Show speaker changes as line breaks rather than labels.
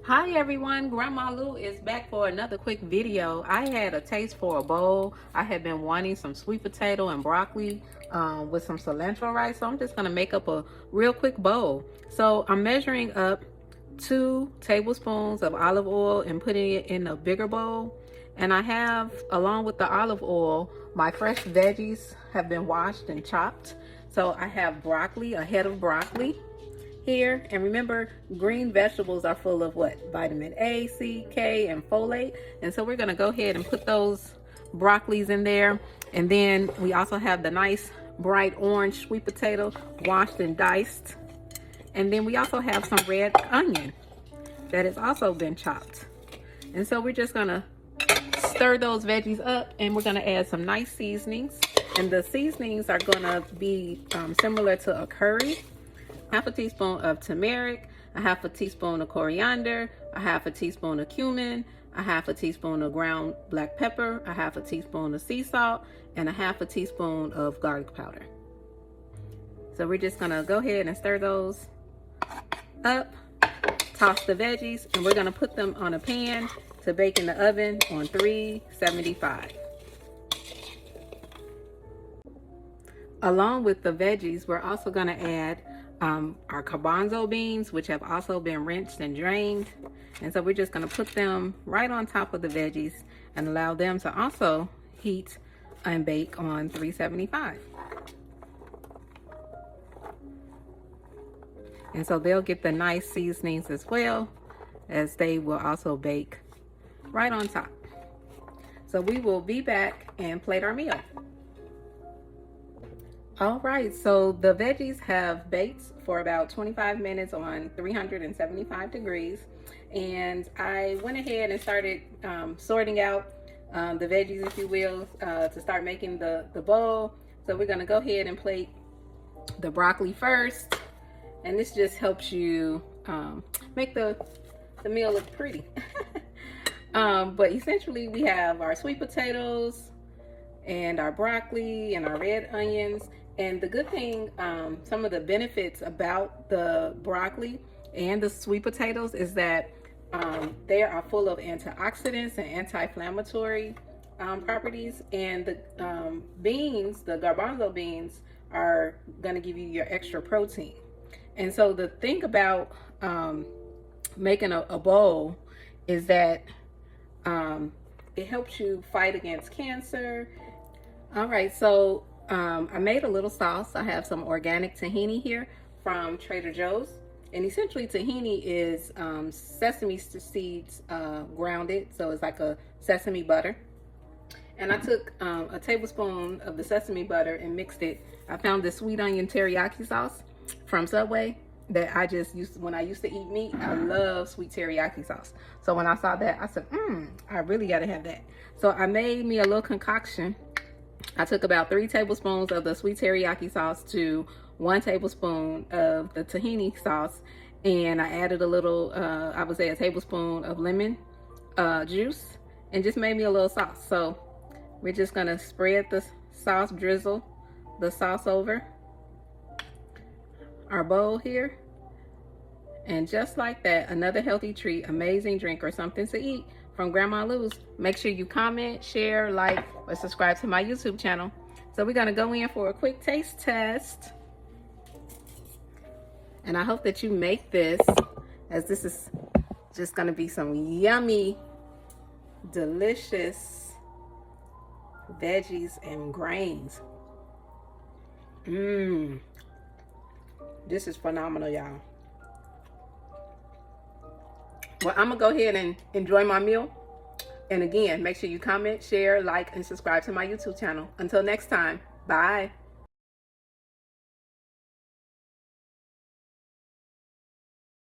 Hi everyone, Grandma Lou is back for another quick video. I had a taste for a bowl. I had been wanting some sweet potato and broccoli with some cilantro rice, so I'm just gonna make up a real quick bowl. So I'm measuring up 2 tablespoons of olive oil and putting it in a bigger bowl. And I have, along with the olive oil, my fresh veggies have been washed and chopped. So I have broccoli, a head of broccoli here. And remember, green vegetables are full of what? Vitamin A, C, K, and folate. And so we're gonna go ahead and put those broccolis in there. And then we also have the nice bright orange sweet potato, washed and diced. And then we also have some red onion that has also been chopped. And so we're just gonna stir those veggies up, and we're gonna add some nice seasonings. And the seasonings are gonna be similar to a curry. Half a teaspoon of turmeric, a half a teaspoon of coriander, a half a teaspoon of cumin, a half a teaspoon of ground black pepper, a half a teaspoon of sea salt, and a half a teaspoon of garlic powder. So we're just gonna go ahead and stir those up, toss the veggies, and we're gonna put them on a pan to bake in the oven on 375. Along with the veggies, we're also gonna add our garbanzo beans, which have also been rinsed and drained. And so we're just gonna put them right on top of the veggies and allow them to also heat and bake on 375. And so they'll get the nice seasonings as well, as they will also bake right on top. So we will be back and plate our meal. All right, so the veggies have baked for about 25 minutes on 375 degrees. And I went ahead and started sorting out the veggies, if you will, to start making the bowl. So we're gonna go ahead and plate the broccoli first. And this just helps you make the meal look pretty. But essentially we have our sweet potatoes and our broccoli and our red onions. And the good thing, some of the benefits about the broccoli and the sweet potatoes is that they are full of antioxidants and anti-inflammatory properties. And the beans, the garbanzo beans, are gonna give you your extra protein. And so the thing about making a bowl is that it helps you fight against cancer. All right, so I made a little sauce. I have some organic tahini here from Trader Joe's. And essentially tahini is sesame seeds grounded. So it's like a sesame butter. And I took a tablespoon of the sesame butter and mixed it. I found this sweet onion teriyaki sauce from Subway that I just used when I used to eat meat. I love sweet teriyaki sauce. So when I saw that, I said, I really gotta have that. So I made me a little concoction. I took about 3 tablespoons of the sweet teriyaki sauce to 1 tablespoon of the tahini sauce. And I added a little, I would say a tablespoon of lemon juice, and just made me a little sauce. So we're just gonna spread the sauce, drizzle the sauce over our bowl here. And just like that, another healthy treat, amazing drink, or something to eat from Grandma Lou's. Make sure you comment, share, like, or subscribe to my YouTube channel. So we're gonna go in for a quick taste test. And I hope that you make this, as this is just gonna be some yummy, delicious veggies and grains. This is phenomenal, y'all. Well, I'm gonna go ahead and enjoy my meal. And again, make sure you comment, share, like, and subscribe to my YouTube channel. Until next time, bye.